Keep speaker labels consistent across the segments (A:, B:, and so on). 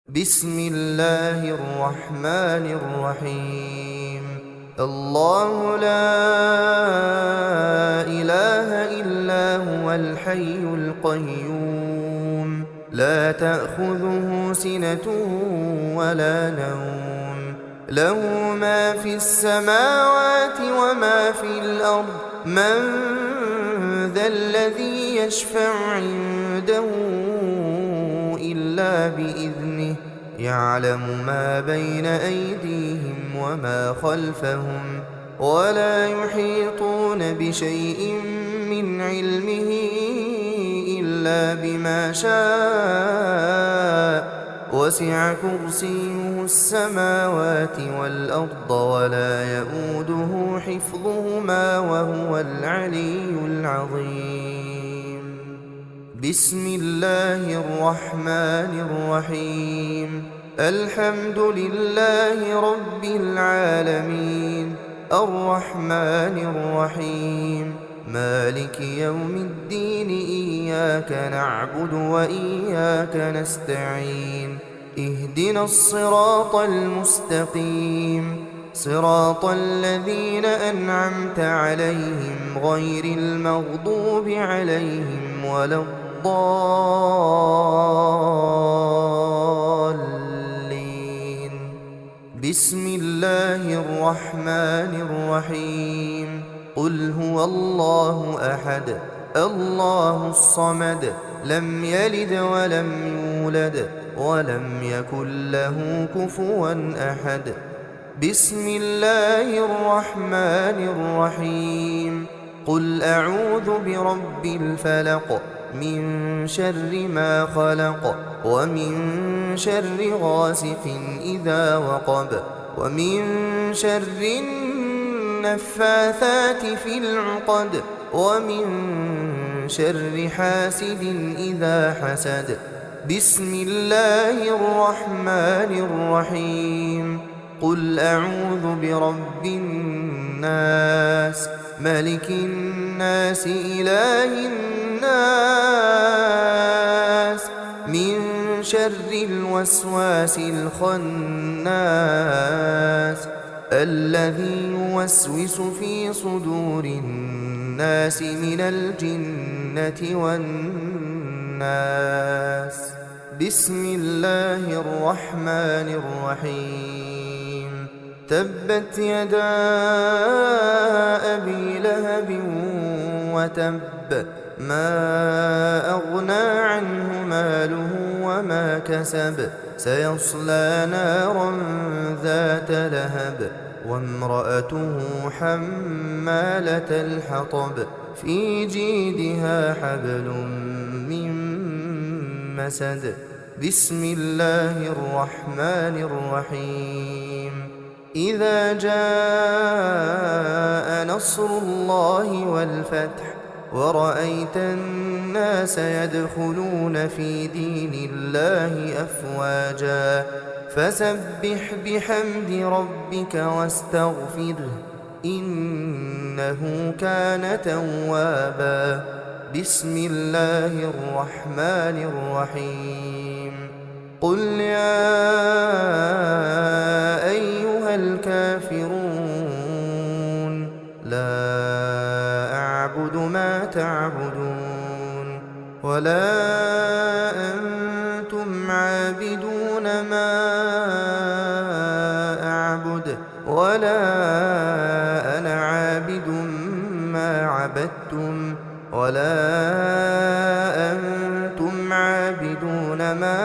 A: بسم الله الرحمن الرحيم. الله لا إله إلا هو الحي القيوم لا تأخذه سنة ولا نوم له ما في السماوات وما في الأرض من ذا الذي يشفع عنده إلا بإذنه يعلم ما بين أيديهم وما خلفهم ولا يحيطون بشيء من علمه إلا بما شاء وسع كرسيه السماوات والأرض ولا يؤوده حفظهما وهو العلي العظيم. بسم الله الرحمن الرحيم. الحمد لله رب العالمين الرحمن الرحيم مالك يوم الدين إياك نعبد وإياك نستعين اهدنا الصراط المستقيم صراط الذين أنعمت عليهم غير المغضوب عليهم ولا الضالين. بسم الله الرحمن الرحيم. قل هو الله أحد الله الصمد لم يلد ولم يولد ولم يكن له كفوا أحد. بسم الله الرحمن الرحيم. قل أعوذ برب الفلق من شر ما خلق ومن شر غاسق إذا وقب ومن شر النفاثات في العقد ومن شر حاسد إذا حسد. بسم الله الرحمن الرحيم. قل أعوذ برب الناس ملك الناس إله الناس من شر الوسواس الخناس الذي يوسوس في صدور الناس من الجنة والناس. بسم الله الرحمن الرحيم. تبت يدا أبي لهب وتب ما أغنى عنه ماله وما كسب سيصلى نارا ذات لهب وامرأته حمالة الحطب في جيدها حبل من مسد. بسم الله الرحمن الرحيم. إذا جاء نصر الله والفتح ورأيت الناس يدخلون في دين الله أفواجا فسبح بحمد ربك واستغفره إنه كان توابا. بسم الله الرحمن الرحيم. قل يا أيها الكافرون لا أعبد ما تعبدون ولا أنتم عابدون ما أعبد ولا أنا عابد ما عبدتم ولا أنتم عابدون ما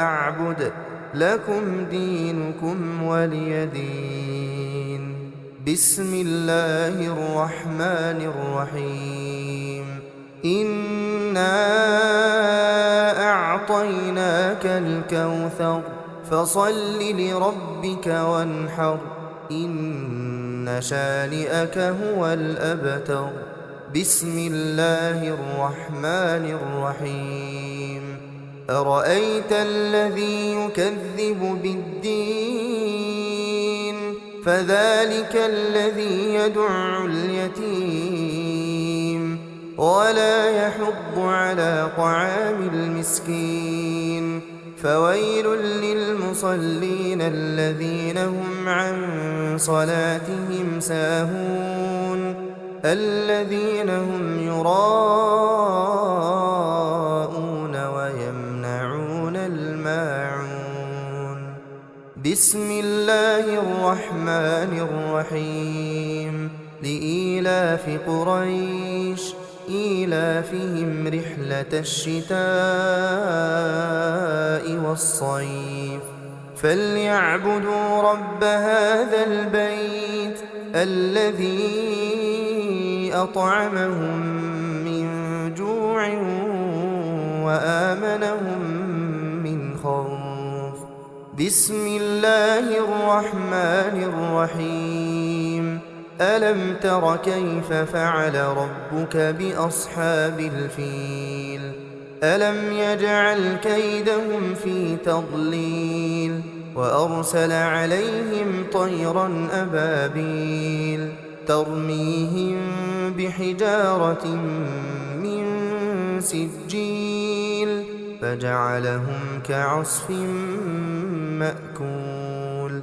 A: أعبد لكم دينكم ولي دين. بسم الله الرحمن الرحيم. إنا أعطيناك الكوثر فصل لربك وانحر إن شانئك هو الأبتر. بسم الله الرحمن الرحيم. أرأيت الذي يكذب بالدين فذلك الذي يدع اليتيم ولا يحض على طعام المسكين فويل للمصلين الذين هم عن صلاتهم ساهون الذين هم يراءون ويمنعون الماعون. بسم الله الرحمن الرحيم. لإيلاف قريش إيلافهم رحلة الشتاء والصيف فليعبدوا رب هذا البيت الذي أطعمهم من جوع وآمنهم من خوف. بسم الله الرحمن الرحيم. ألم تر كيف فعل ربك بأصحاب الفيل ألم يجعل كيدهم في تضليل وأرسل عليهم طيرا أبابيل ترميهم بحجارة من سجيل فجعلهم كعصف مأكول.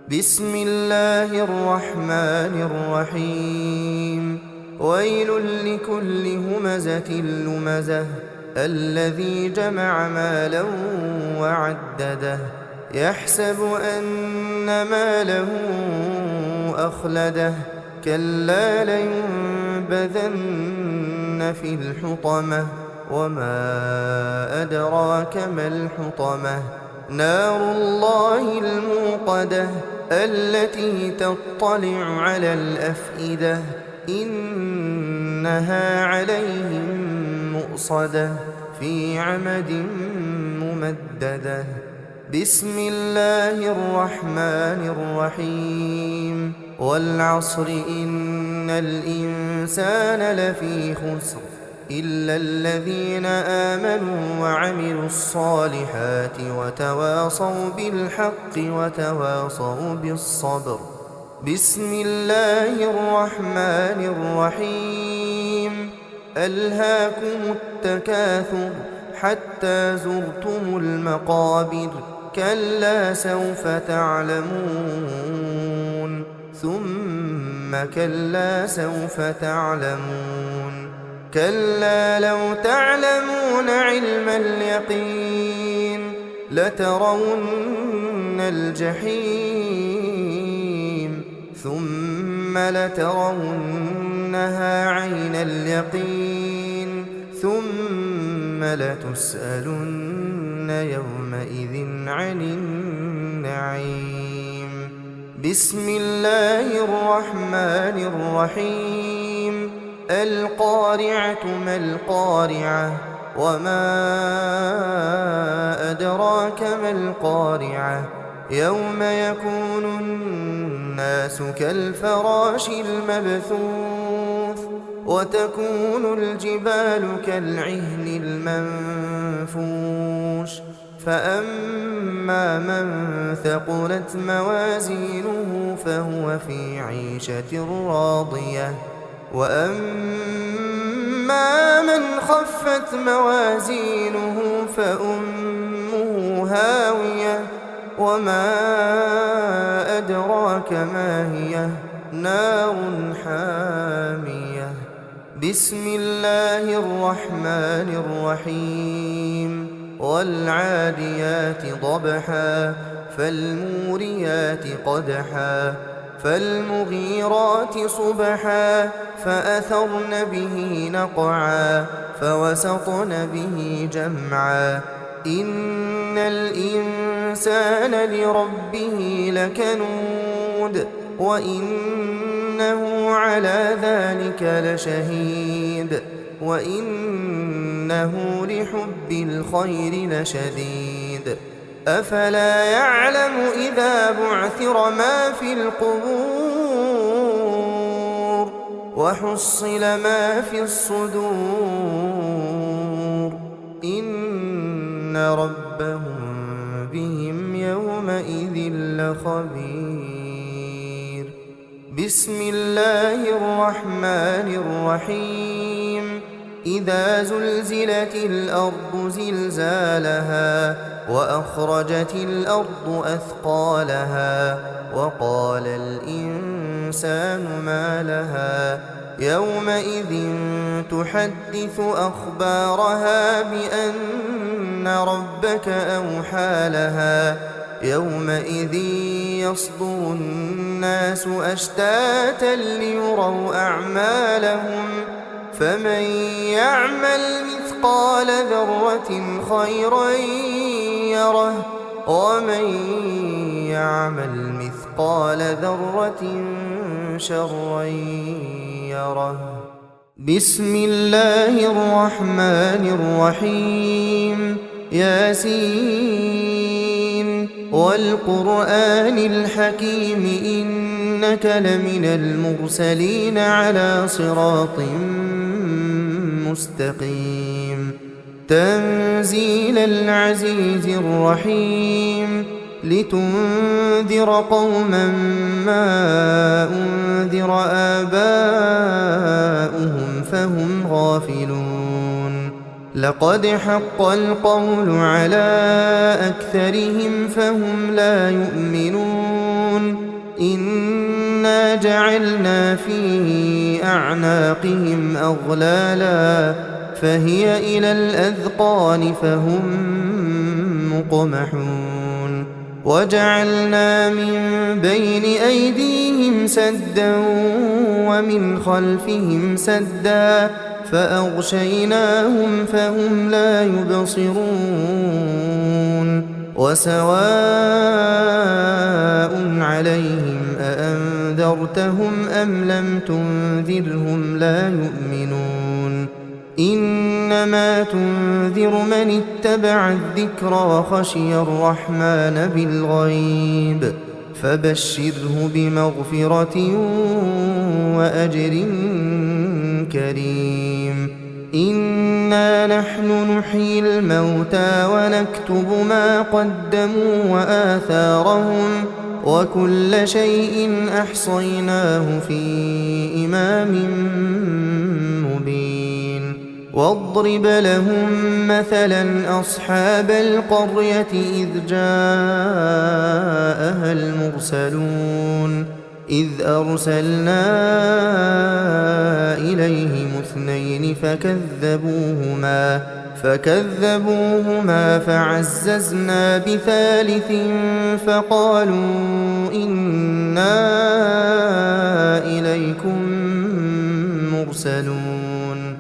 A: بسم الله الرحمن الرحيم. ويل لكل همزة لمزة الذي جمع مالا وعدده يحسب أن ماله أخلده كلا لينبذن في الحطمة وما أدراك ما الحطمة نار الله الموقدة التي تطلع على الأفئدة إنها عليهم مؤصدة في عمد ممددة. بسم الله الرحمن الرحيم. والعصر إن الإنسان لفي خسر إلا الذين آمنوا وعملوا الصالحات وتواصوا بالحق وتواصوا بالصبر. بسم الله الرحمن الرحيم. ألهاكم التكاثر حتى زرتم المقابر كلا سوف تعلمون ثم كلا سوف تعلمون كلا لو تعلمون علم اليقين لترون الجحيم ثم لترونها عين اليقين ثم لتسألن يومئذ عن النعيم. بسم الله الرحمن الرحيم. القارعة ما القارعة وما أدراك ما القارعة يوم يكون الناس كالفراش المبثوث وتكون الجبال كالعهن المنفوش فأما من ثقلت موازينه فهو في عيشة راضية وأما من خفت موازينه فأمه هاوية وما أدراك ما هي نار حامية. بسم الله الرحمن الرحيم. والعاديات ضبحا فالموريات قدحا فالمغيرات صبحا فأثرن به نقعا فوسطن به جمعا إن الإنسان لربه لكنود وإنه على ذلك لشهيد وإنه لحب الخير لشديد أفلا يعلم إذا بعثر ما في القبور وحصل ما في الصدور إن ربهم بهم يومئذ لخبير. بسم الله الرحمن الرحيم. إذا زلزلت الأرض زلزالها وأخرجت الأرض أثقالها وقال الإنسان ما لها يومئذ تحدث أخبارها بأن ربك أوحى لها يومئذ يصدر الناس أشتاتا ليروا أعمالهم فمن يعمل مثقال ذرة خيرا يره ومن يعمل مثقال ذرة شرا يره. بسم الله الرحمن الرحيم. ياسين والقرآن الحكيم إنك لمن المرسلين على صراط مستقيم. تنزيل العزيز الرحيم. لتنذر قوما ما أنذر آباؤهم فهم غافلون. لقد حق القول على أكثرهم فهم لا يؤمنون. إنا جعلنا في أعناقهم أغلالا فهي إلى الأذقان فهم مقمحون. وجعلنا من بين أيديهم سدا ومن خلفهم سدا فأغشيناهم فهم لا يبصرون. وسواء عليهم أأنذرتهم أم لم تنذرهم لا يؤمنون. إنما تنذر من اتبع الذكر وخشي الرحمن بالغيب فبشره بمغفرة وأجر كريم. إنا نحن نحيي الموتى ونكتب ما قدموا وآثارهم وكل شيء أحصيناه في إمام مبين. واضرب لهم مثلا أصحاب القرية إذ جاءها المرسلون إذ أرسلنا إليهم اثنين فكذبوهما فعززنا بثالث فقالوا إنا إليكم مرسلون.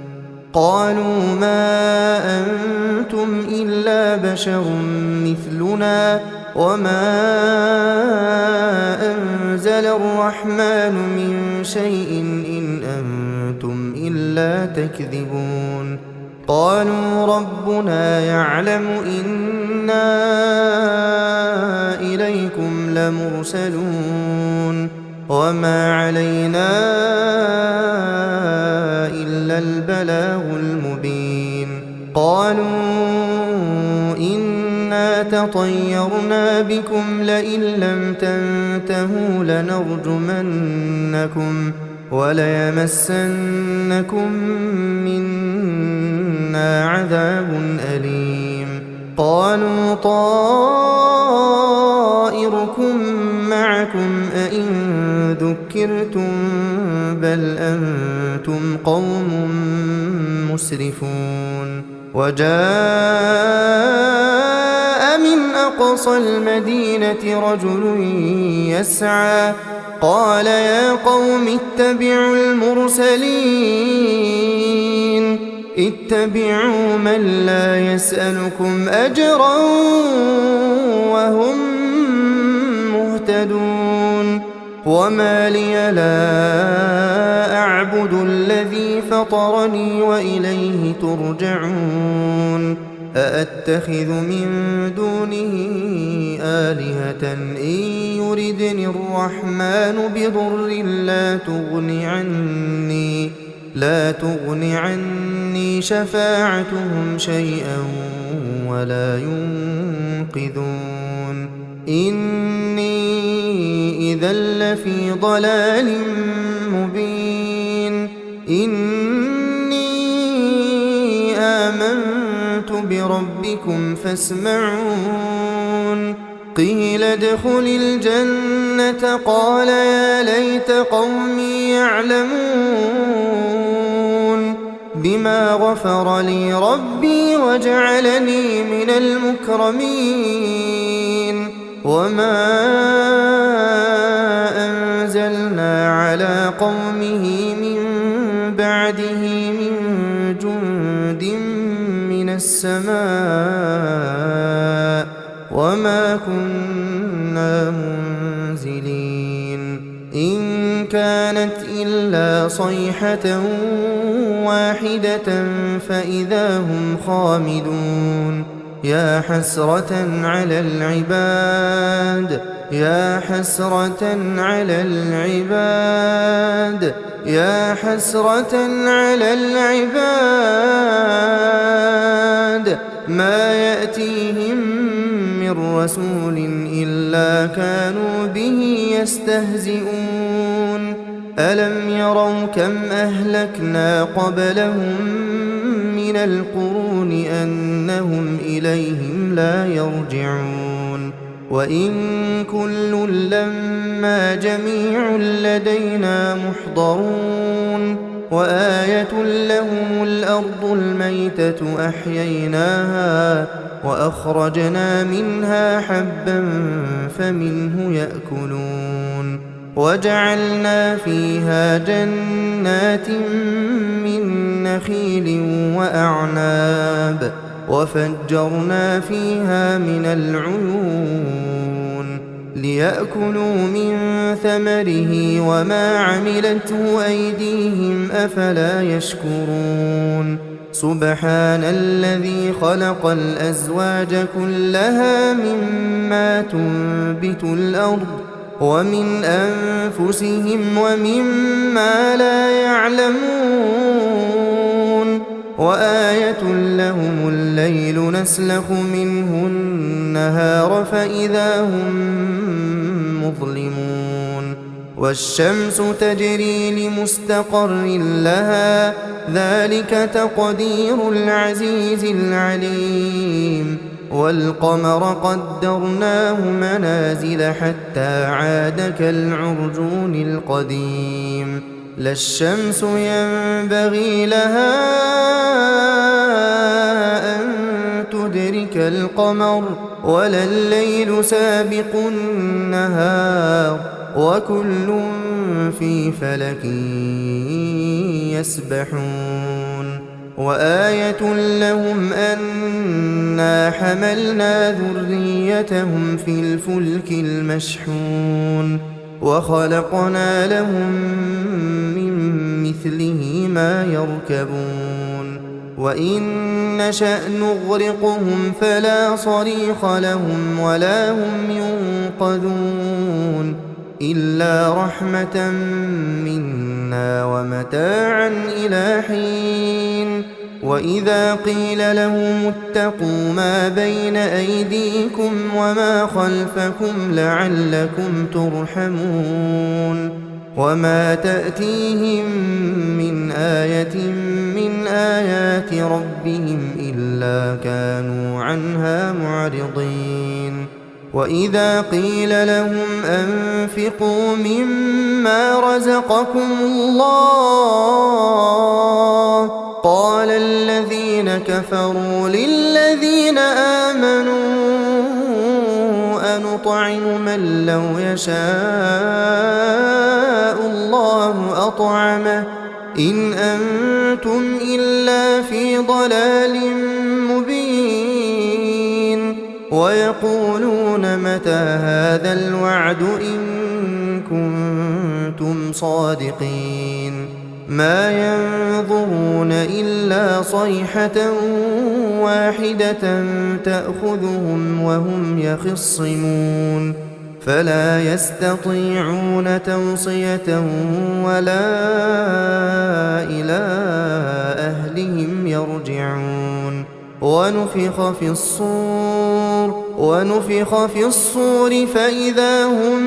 A: قالوا ما أنتم إلا بشر مثلنا وما أنزل الرحمن من شيء إن أنتم إلا تكذبون. قالوا ربنا يعلم إنا إليكم لمرسلون وما علينا إلا البلاغ المبين. قالوا إنا تطيرنا بكم لئن لم تنتهوا لنرجمنكم وليمسنكم منا عذاب أليم. قالوا طائركم معكم أئن ذكرتم بل أنتم قوم مسرفون. وجاء من أقصى المدينة رجل يسعى قال يا قوم اتبعوا المرسلين اتبعوا من لا يسألكم أجرا وهم مهتدون. وما لي لا أعبد الذي فطرني وإليه ترجعون. أأتخذ من دونه آلهة إن يردني الرحمن بضر لا تغن عني شفاعتهم شيئا ولا ينقذون. إني إذا لفي ضلال مبين. إني آمنت بربكم فاسمعون قيل ادخل الجنة قال يا ليت قومي يعلمون بما غفر لي ربي وجعلني من المكرمين وما أنزلنا على قومه من بعده من جند من السماء وما كنا منزلين إن كانت إلا صيحة واحدة فإذا هم خامدون يا حسرة على العباد يا حسرة على العباد يا حسرة على العباد ما يأتيهم من رسول إلا كانوا به يستهزئون ألم يروا كم أهلكنا قبلهم من القرون أنهم إليهم لا يرجعون وإن كل لما جميع لدينا محضرون وآية لهم الأرض الميتة أحييناها وأخرجنا منها حبا فمنه يأكلون وجعلنا فيها جنات من نخيل وأعناب وفجرنا فيها من العيون ليأكلوا من ثمره وما عملته أيديهم أفلا يشكرون سبحان الذي خلق الأزواج كلها مما تنبت الأرض ومن أنفسهم ومما لا يعلمون وآية لهم الليل نسلخ منه النهار فإذا هم مظلمون والشمس تجري لمستقر لها ذلك تقدير العزيز العليم والقمر قدرناه منازل حتى عاد كالعرجون القديم لا الشمس ينبغي لها أن تدرك القمر ولا الليل سابق النهار وكل في فلك يسبحون وآية لهم أنا حملنا ذريتهم في الفلك المشحون وخلقنا لهم من مثله ما يركبون وإن نشأ نغرقهم فلا صريخ لهم ولا هم ينقذون إلا رحمة منا ومتاعا إلى حين وإذا قيل لهم اتقوا ما بين أيديكم وما خلفكم لعلكم ترحمون وما تأتيهم من آية من آيات ربهم إلا كانوا عنها معرضين وإذا قيل لهم أنفقوا مما رزقكم الله قال الذين كفروا للذين آمنوا أنطعم من لو يشاء الله أطعمه إن أنتم إلا في ضلال مبين ويقولون متى هذا الوعد إن كنتم صادقين ما ينظرون إلا صيحة واحدة تأخذهم وهم يخصمون فلا يستطيعون توصية ولا إلى أهلهم يرجعون ونفخ في الصور فإذا هم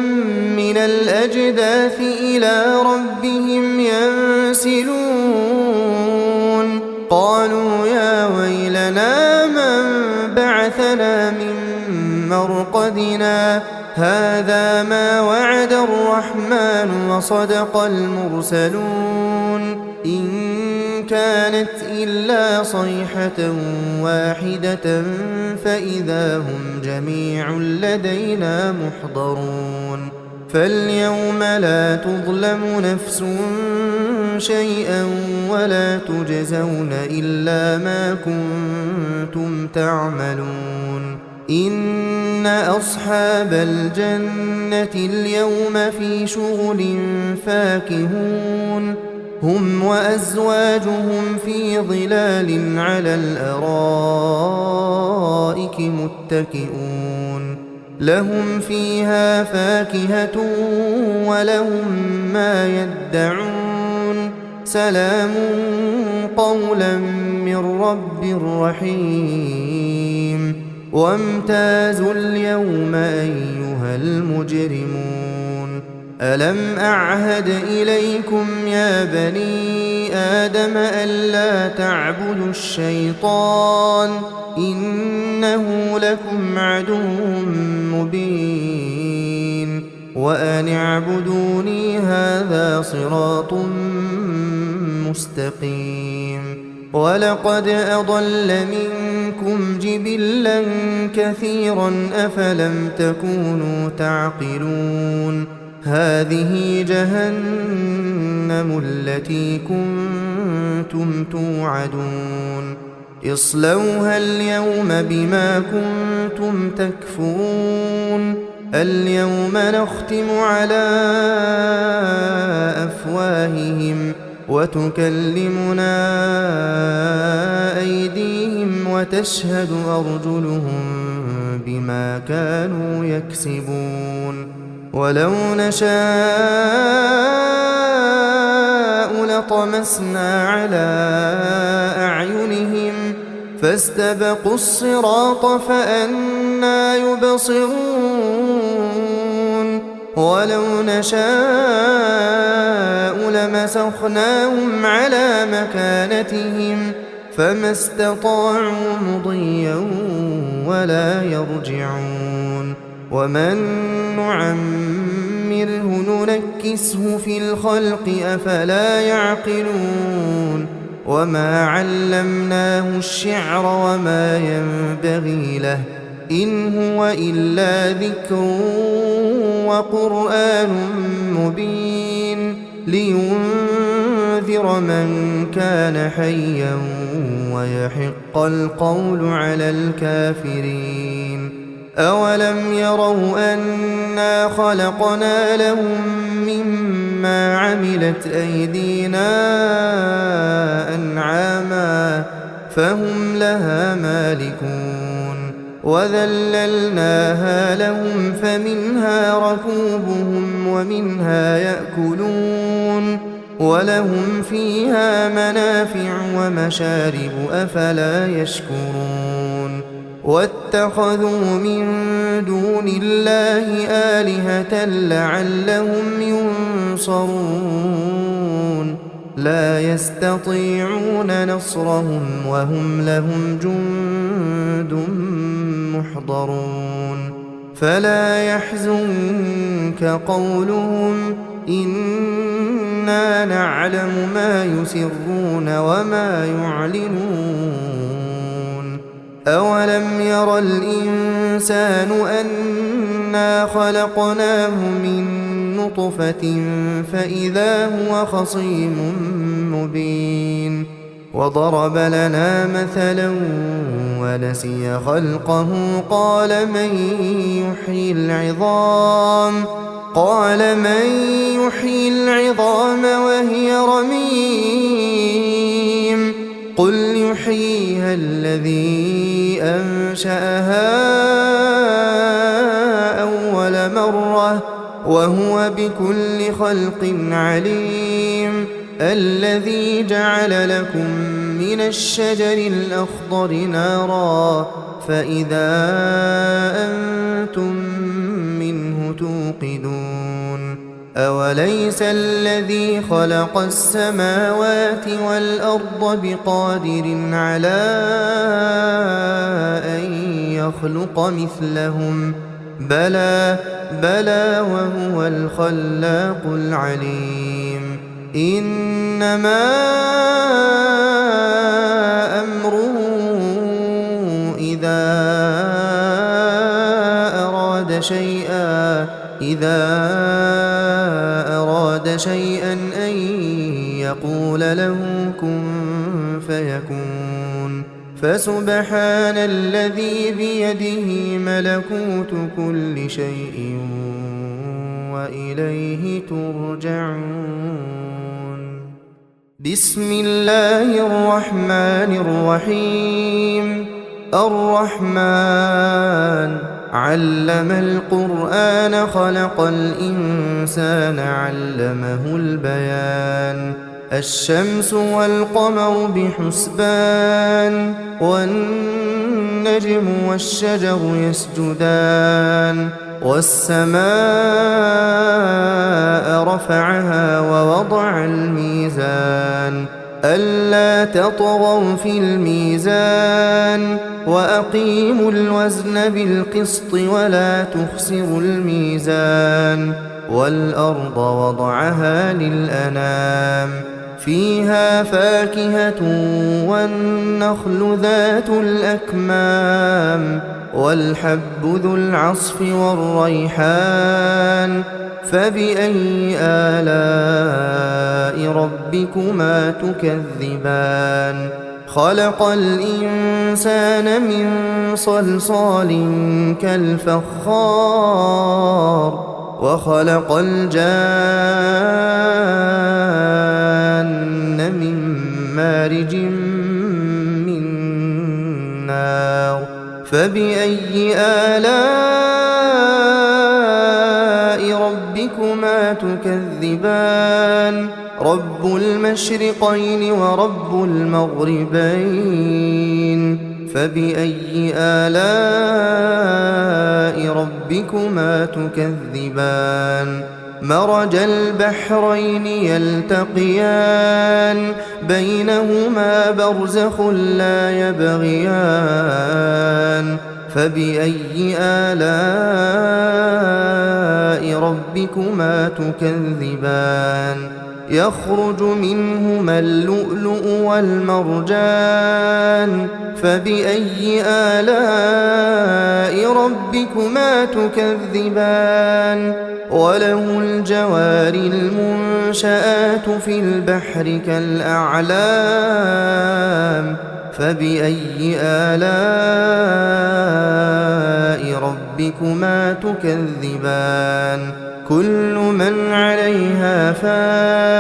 A: من الأجداث إلى ربهم ينسلون قالوا يا ويلنا ما بعثنا من مرقدنا هذا ما وعد الرحمن وصدق المرسلون إن كانت إلا صيحة واحدة فإذا هم جميع لدينا محضرون فاليوم لا تظلم نفس شيئا ولا تجزون إلا ما كنتم تعملون إن أصحاب الجنة اليوم في شغل فاكهون هم وأزواجهم في ظلال على الأرائك متكئون لهم فيها فاكهة ولهم ما يدعون سلام قولا من رب رحيم وامتازوا اليوم أيها المجرمون ألم أعهد إليكم يا بني آدم ألا تعبدوا الشيطان إنه لكم عدو مبين وأن اعبدوني هذا صراط مستقيم ولقد أضل منكم جبلا كثيرا أفلم تكونوا تعقلون هذه جهنم التي كنتم توعدون اصلوها اليوم بما كنتم تكفرون اليوم نختم على أفواههم وتكلمنا أيديهم وتشهد أرجلهم بما كانوا يكسبون ولو نشاء لطمسنا على أعينهم فاستبقوا الصراط فأنى يبصرون ولو نشاء لمسخناهم على مكانتهم فما استطاعوا مضيا ولا يرجعون ومن نعمره ننكسه في الخلق أفلا يعقلون وما علمناه الشعر وما ينبغي له إن هو إلا ذكر وقرآن مبين لينذر من كان حيا ويحق القول على الكافرين أولم يروا أنا خلقنا لهم مما عملت أيدينا أنعاما فهم لها مالكون وذللناها لهم فمنها ركوبهم ومنها يأكلون ولهم فيها منافع ومشارب أفلا يشكرون واتخذوا من دون الله آلهة لعلهم ينصرون لا يستطيعون نصرهم وهم لهم جند محضرون فلا يحزنك قولهم إنا نعلم ما يسرون وما يعلنون أولم ير الإنسان أنا خلقناه من نطفة فإذا هو خصيم مبين وضرب لنا مثلا ونسي خلقه قال من يحيي العظام وهي رميم قل يحييها الذي أنشأها أول مرة وهو بكل خلق عليم الذي جعل لكم من الشجر الأخضر نارا فإذا أنتم منه توقدون أوليس الذي خلق السماوات والأرض بقادر على أن يخلق مثلهم بلى وهو الخلاق العليم إنما أمره إذا أراد شيئا أن يقول له كن فيكون فسبحان الذي بيده ملكوت كل شيء وإليه ترجعون بسم الله الرحمن الرحيم الرحمن علم القرآن خلق الإنسان علمه البيان الشمس والقمر بحسبان والنجم والشجر يسجدان والسماء رفعها ووضع الميزان ألا تطغوا في الميزان وأقيموا الوزن بالقسط ولا تخسروا الميزان والأرض وضعها للأنام فيها فاكهة والنخل ذات الأكمام والحب ذو العصف والريحان فبأي آلاء ربكما تكذبان خلق الإنسان من صلصال كالفخار وخلق الجان من مارج من نار فبأي آلاء ربكما تكذبان رب المشرقين ورب المغربين فبأي آلاء ربكما تكذبان مرج البحرين يلتقيان بينهما برزخ لا يبغيان فبأي آلاء ربكما تكذبان يخرج منهما اللؤلؤ والمرجان فبأي آلاء ربكما تكذبان وله الجوار المنشآت في البحر كالأعلام فبأي آلاء ربكما تكذبان كل من عليها فان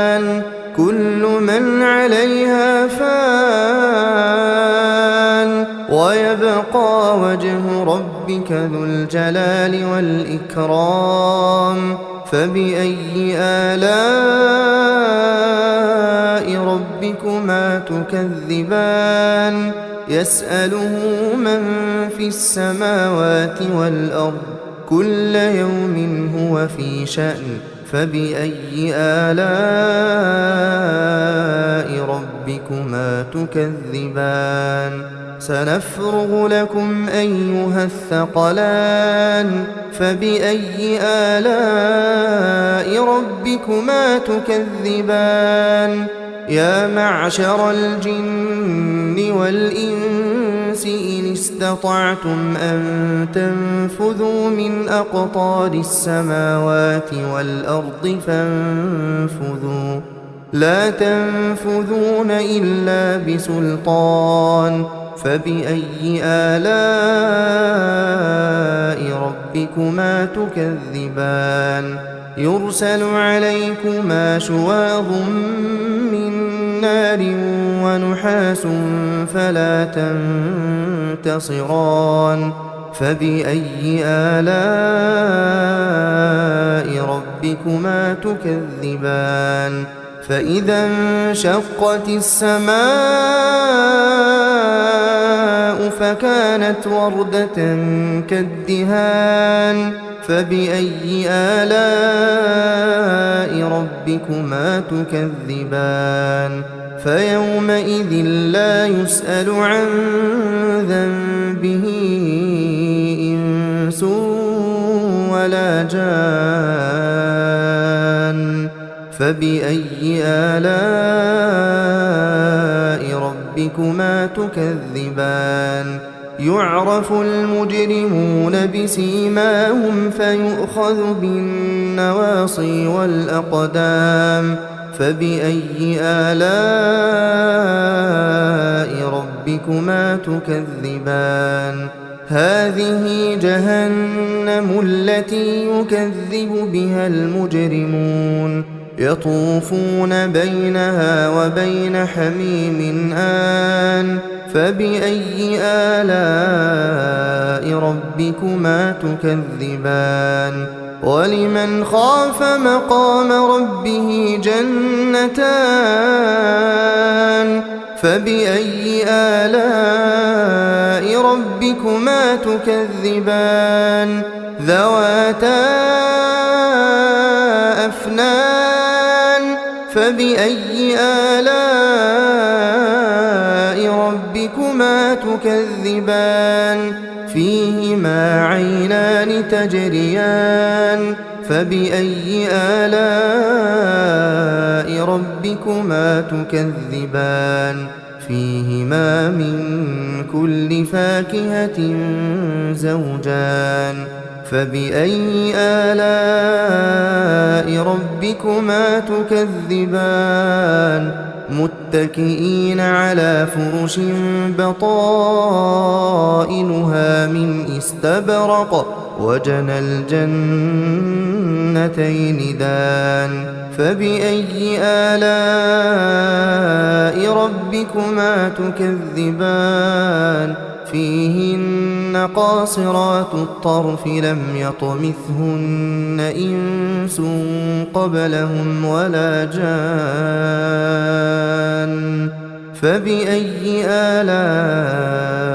A: ويبقى وجه ربك ذو الجلال والإكرام فبأي آلاء ربكما تكذبان يسأله من في السماوات والأرض كل يوم هو في شأن فبأي آلاء ربكما تكذبان سنفرغ لكم أيها الثقلان فبأي آلاء ربكما تكذبان يا معشر الجن والإنس إن استطعتم أن تنفذوا من أقطار السماوات والأرض فانفذوا لا تنفذون إلا بسلطان فبأي آلاء ربكما تكذبان يرسل عليكما شواظ من نار ونحاس فلا تنتصران فبأي آلاء ربكما تكذبان فإذا انشقت السماء فكانت وردة كالدهان فبأي آلاء ربكما تكذبان فيومئذ لا يسأل عن ذنبه إنس ولا جان فبأي آلاء ربكما تكذبان يعرف المجرمون بسيماهم فيؤخذ بالنواصي والأقدام فبأي آلاء ربكما تكذبان هذه جهنم التي يكذب بها المجرمون يطوفون بينها وبين حميم آن فبأي آلاء ربكما تكذبان ولمن خاف مقام ربه جنتان فبأي آلاء ربكما تكذبان ذواتا أفنان فبأي آلاء ربكما تكذبان فيهما عينان تجريان فبأي آلاء ربكما تكذبان فيهما من كل فاكهة زوجان فبأي آلاء ربكما تكذبان متكئين على فرش بطائنها من استبرق وجنى الجنتين دان فبأي آلاء ربكما تكذبان فيهن قاصرات الطرف لم يطمثهن إنس قبلهم ولا جان فبأي آلاء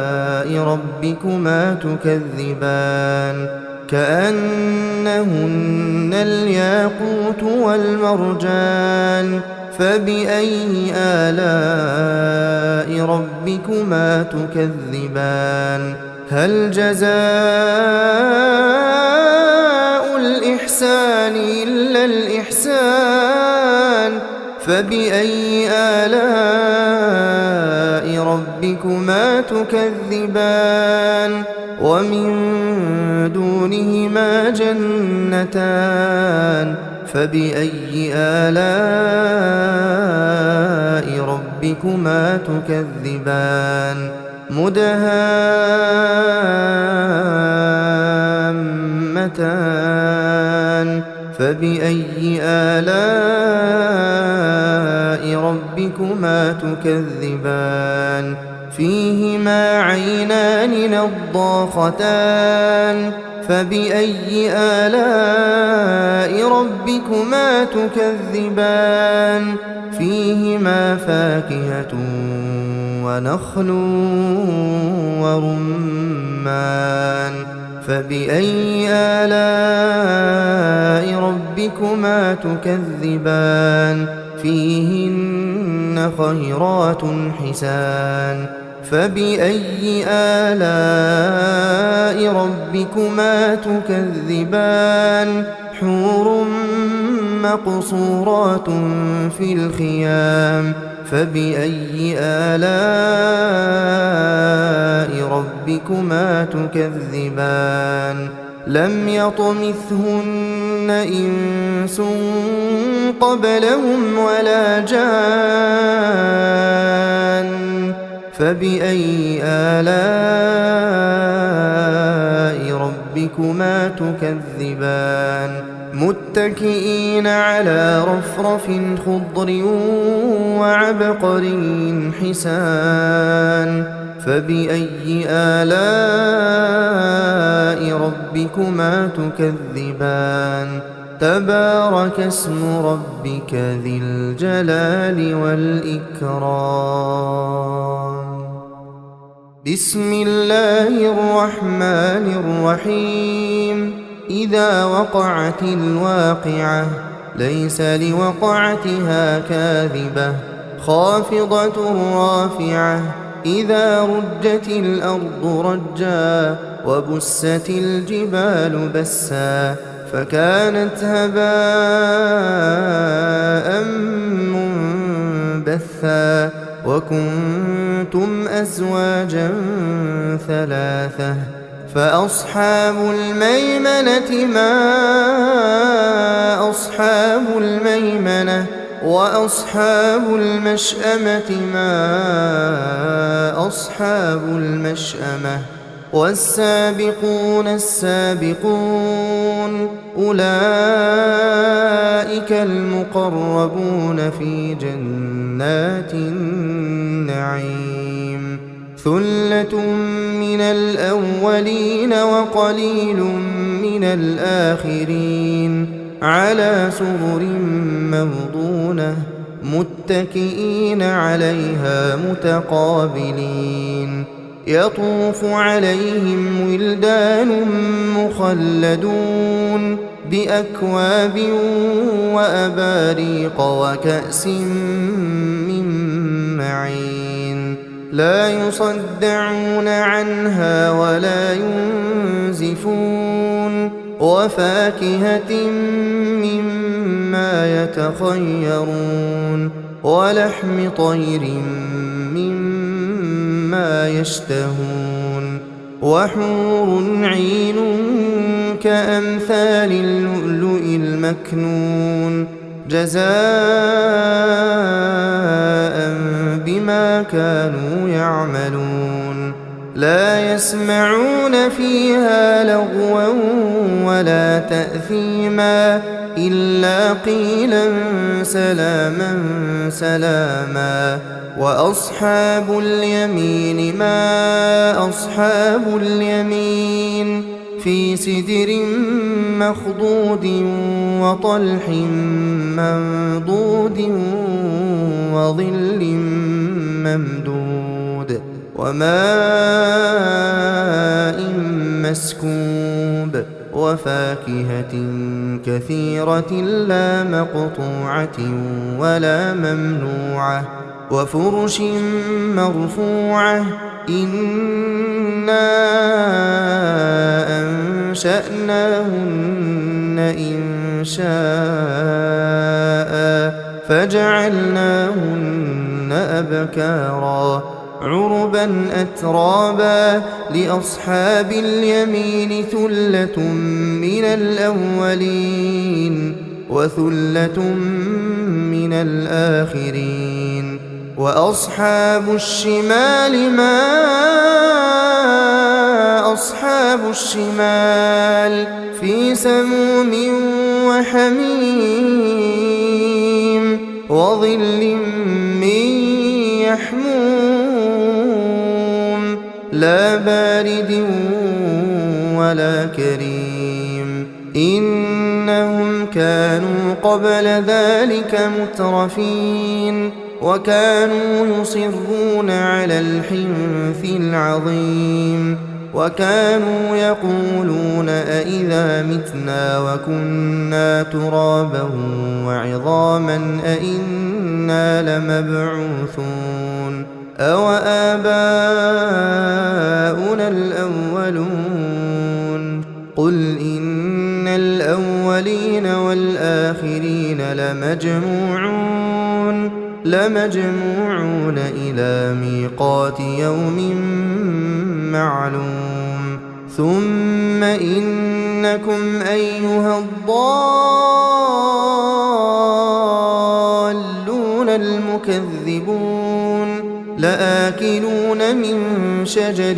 A: ربكما تكذبان كأنهن الياقوت والمرجان فبأي آلاء ربكما تكذبان هل جزاء الإحسان إلا الإحسان فبأي آلاء ربكما تكذبان ومن دونهما جنتان فبأي آلاء ربكما تكذبان مدهامتان فبأي آلاء ربكما تكذبان فيهما عينان نضاختان فبأي آلاء ربكما تكذبان فيهما فاكهة ونخل ورمان فبأي آلاء ربكما تكذبان فيهن خيرات حسان فبأي آلاء ربكما تكذبان حور مقصورات في الخيام فبأي آلاء ربكما تكذبان لم يطمثهن إنس قبلهم ولا جان فبأي آلاء ربكما تكذبان متكئين على رفرف خضر وعبقري حسان فبأي آلاء ربكما تكذبان تبارك اسم ربك ذي الجلال والإكرام بسم الله الرحمن الرحيم إذا وقعت الواقعة ليس لوقعتها كاذبة خافضة رافعة إذا رجت الأرض رجا وبست الجبال بسا فكانت هباء منبثا وكنتم أزواجا ثلاثة فأصحاب الميمنة ما أصحاب الميمنة وأصحاب المشأمة ما أصحاب المشأمة والسابقون السابقون أولئك المقربون في جنات النعيم ثلة من الأولين وقليل من الآخرين على سرر موضونة متكئين عليها متقابلين يطوف عليهم ولدان مخلدون بأكواب وأباريق وكأس من معين لا يصدعون عنها ولا ينزفون وفاكهة مما يتخيرون ولحم طير مما يشتهون وحور عين كأمثال اللؤلؤ المكنون جزاء بما كانوا يعملون لا يسمعون فيها لغوا ولا تأثيما إلا قيلا سلاما سلاما وأصحاب اليمين ما أصحاب اليمين في سدر مخضود وطلح منضود وظل ممدود وماء مسكوب وفاكهة كثيرة لا مقطوعة ولا ممنوعة وفرش مرفوعة إنا أنشأناهن إنشاء فجعلناهن أبكارا عربا أترابا لأصحاب اليمين ثلة من الأولين وثلة من الآخرين وأصحاب الشمال ما أصحاب الشمال في سموم وحميم وظل من يحموم لا بارد ولا كريم إنهم كانوا قبل ذلك مترفين وكانوا يصرون على الحنث العظيم وكانوا يقولون أئذا متنا وكنا ترابا وعظاما أئنا لمبعوثون أو آباؤنا الأولون قل إن الأولين والآخرين لمجموعون إلى ميقات يوم معلوم ثم إنكم أيها الضالون المكذبون لآكلون من شجر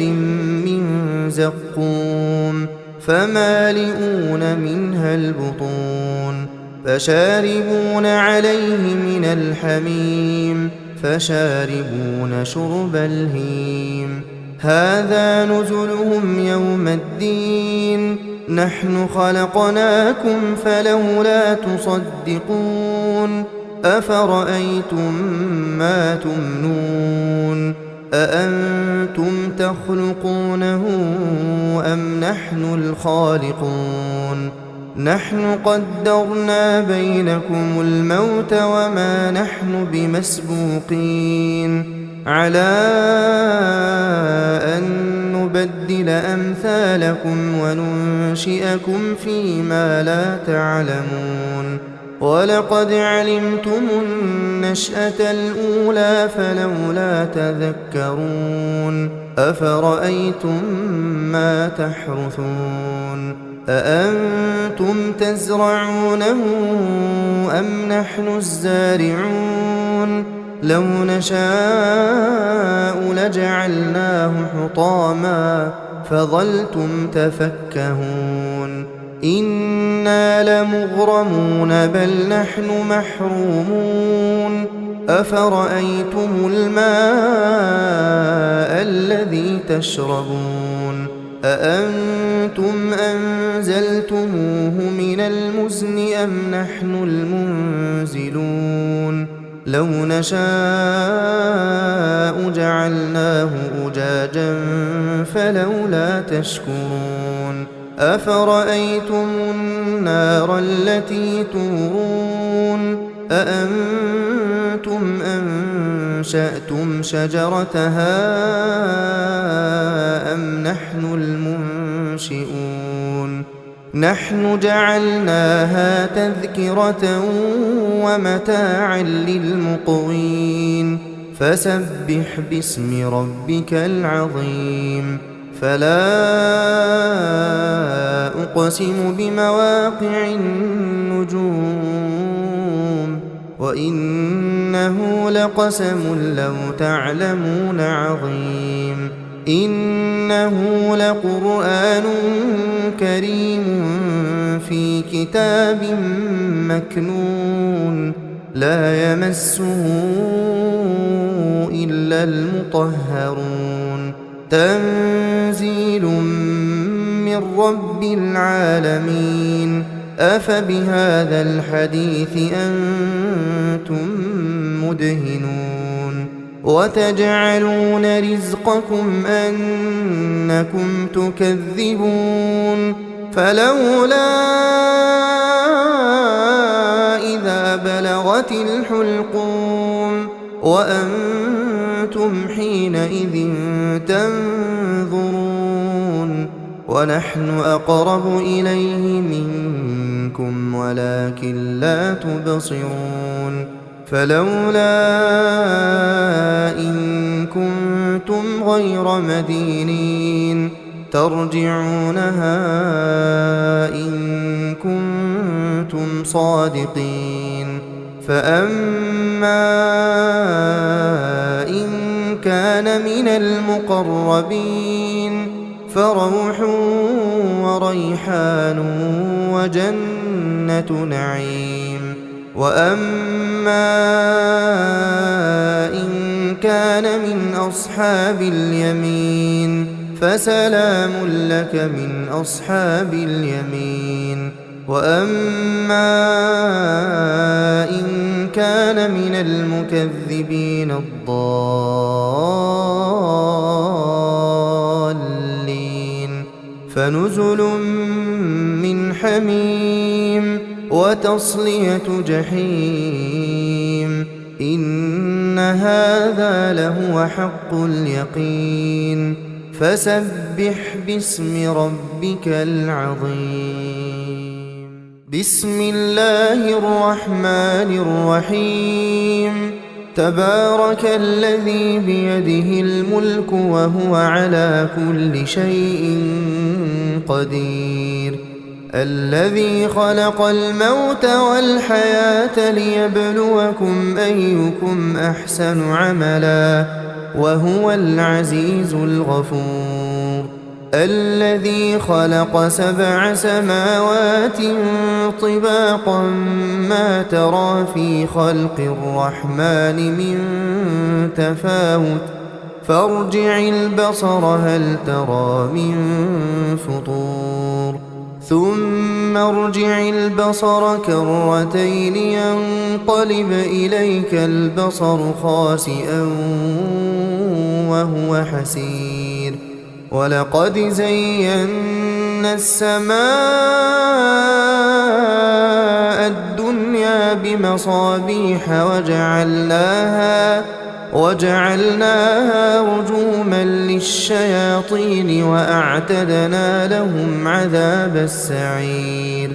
A: من زقوم فمالئون منها البطون فشاربون عليه من الحميم فشاربون شرب الهيم هذا نزلهم يوم الدين نحن خلقناكم فلولا تصدقون أفرأيتم ما تمنون أأنتم تخلقونه أم نحن الخالقون نحن قدرنا بينكم الموت وما نحن بمسبوقين على أن نبدل أمثالكم وننشئكم فيما لا تعلمون ولقد علمتم النشأة الأولى فلولا تذكرون أفرأيتم ما تحرثون أأنتم تزرعونه أم نحن الزارعون لو نشاء لجعلناه حطاما فظلتم تفكهون إنا لمغرمون بل نحن محرومون أفرأيتم الماء الذي تشربون أأنتم أنزلتموه من المزن أم نحن المنزلون لو نشاء جعلناه أجاجا فلولا تشكرون أفرأيتم النار التي تورون أأنتم أنشأتم شجرتها أم نحن المنشئون نحن جعلناها تذكرة ومتاعا للمقوين فسبح باسم ربك العظيم فلا أقسم بمواقع النجوم وإنه لقسم لو تعلمون عظيم إنه لقرآن كريم في كتاب مكنون لا يمسه إلا المطهرون تنزيل من رب العالمين أفبهذا الحديث أنتم مدهنون وتجعلون رزقكم أنكم تكذبون فلولا إذا بلغت الحلقوم وأنتم حينئذ تنظرون ونحن أقرب إليه منكم ولكن لا تبصرون فلولا إن كنتم غير مدينين ترجعونها إن كنتم صادقين فأما إن كان من المقربين فروح وريحان وجنة نعيم وأما إن كان من أصحاب اليمين فسلام لك من أصحاب اليمين وأما إن كان من المكذبين الضالين فنزل من حميم وتصلية جحيم إن هذا لهو حق اليقين فسبح باسم ربك العظيم بسم الله الرحمن الرحيم تبارك الذي بيده الملك وهو على كل شيء قدير الذي خلق الموت والحياة ليبلوكم أيكم أحسن عملا وهو العزيز الغفور الذي خلق 7 سماوات طباقا ما ترى في خلق الرحمن من تفاوت فارجع البصر هل ترى من فطور ثم ارجع البصر كرتين ينقلب إليك البصر خاسئا وهو حسير ولقد زينا السماء الدنيا بمصابيح وجعلناها رجوما للشياطين وأعتدنا لهم عذاب السعير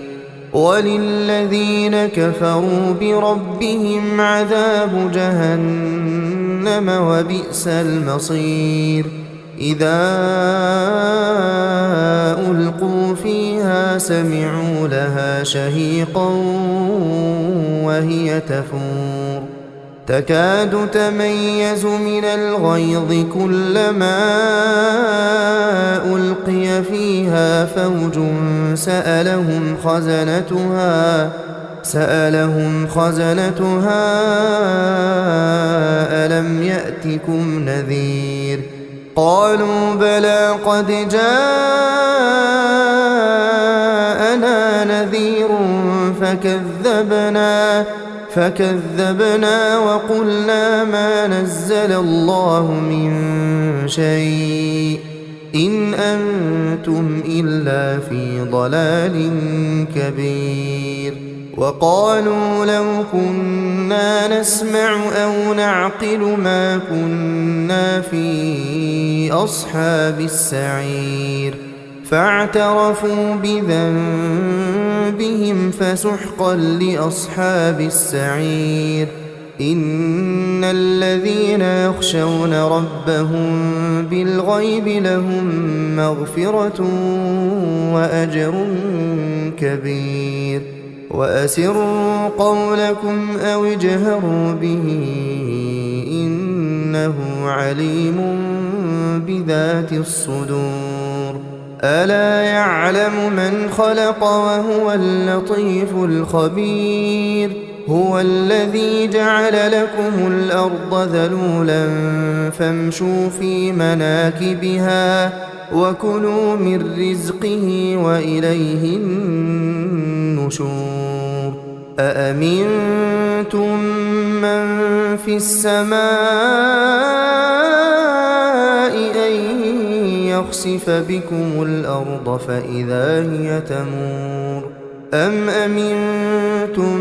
A: وللذين كفروا بربهم عذاب جهنم وبئس المصير إذا ألقوا فيها سمعوا لها شهيقا وهي تفور تكاد تميز من الغيظ كلما ألقي فيها فوج سألهم خزنتها ألم يأتكم نذير قالوا بلى قد جاءنا نذير فكذبنا وقلنا ما نزل الله من شيء إن أنتم إلا في ضلال كبير وقالوا لو كنا نسمع أو نعقل ما كنا في أصحاب السعير فاعترفوا بذنبهم فسحقا لأصحاب السعير إن الذين يخشون ربهم بالغيب لهم مغفرة وأجر كبير وأسروا قولكم أو اجهروا به إنه عليم بذات الصدور ألا يعلم من خلق وهو اللطيف الخبير هو الذي جعل لكم الأرض ذلولا فامشوا في مناكبها وكلوا من رزقه وإليه النشور أأمنتم من في السماء أن يخسف بكم الأرض فإذا هي تمور أم أمنتم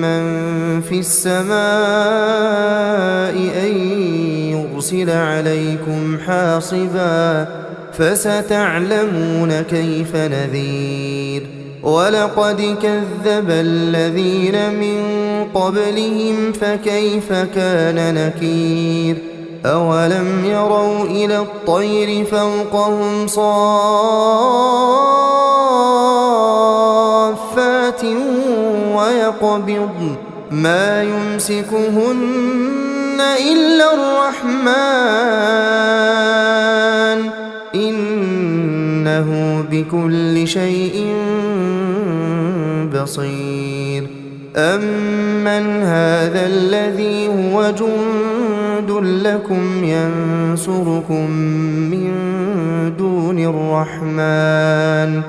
A: من في السماء أن يرسل عليكم حاصبا فستعلمون كيف نذير ولقد كذب الذين من قبلهم فكيف كان نكير أولم يروا إلى الطير فوقهم صافات ويقبضن ما يمسكهن إلا الرحمن إنه بكل شيء بصير أمن هذا الذي هو جند لكم ينصركم من دون الرحمن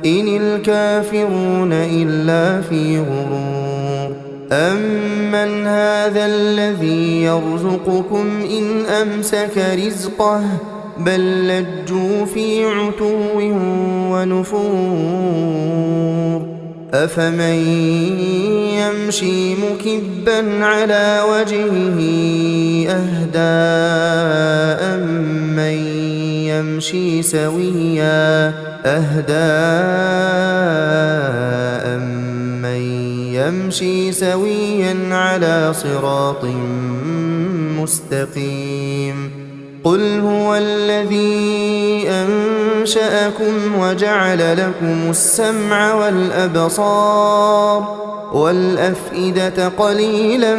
A: إن الكافرون إلا في غرور أمن هذا الذي يرزقكم إن أمسك رزقه بل لجوا في عتو ونفور أفمن يمشي مكبا على وجهه أهدى أمن يمشي سويا على صراط مستقيم قل هو الذي أنشأكم وجعل لكم السمع والأبصار والأفئدة قليلا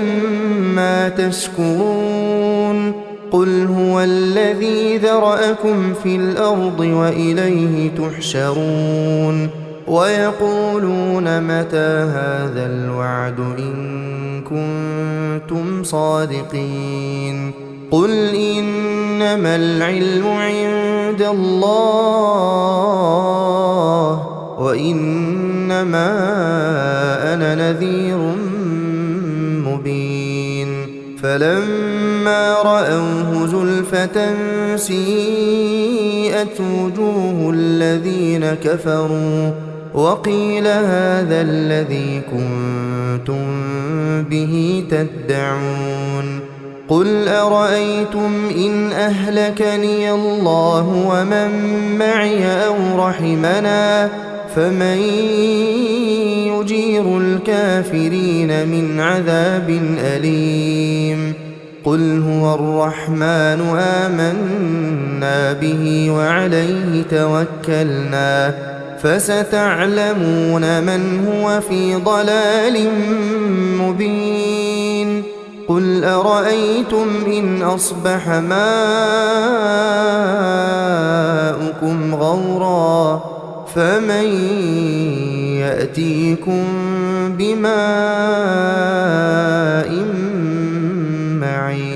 A: ما تشكرون قل هو الذي ذرأكم في الأرض وإليه تحشرون ويقولون متى هذا الوعد إن كنتم صادقين قل إنما العلم عند الله وإنما أنا نذير مبين فلما رأوه زلفة سيئت وجوه الذين كفروا وقيل هذا الذي كنتم به تدعون قل أرأيتم إن أهلكني الله ومن معي أو رحمنا فمن يجير الكافرين من عذاب أليم قل هو الرحمن آمنا به وعليه توكلنا فستعلمون من هو في ضلال مبين قل أرأيتم إن أصبح ماؤكم غورا فمن يأتيكم بماء معين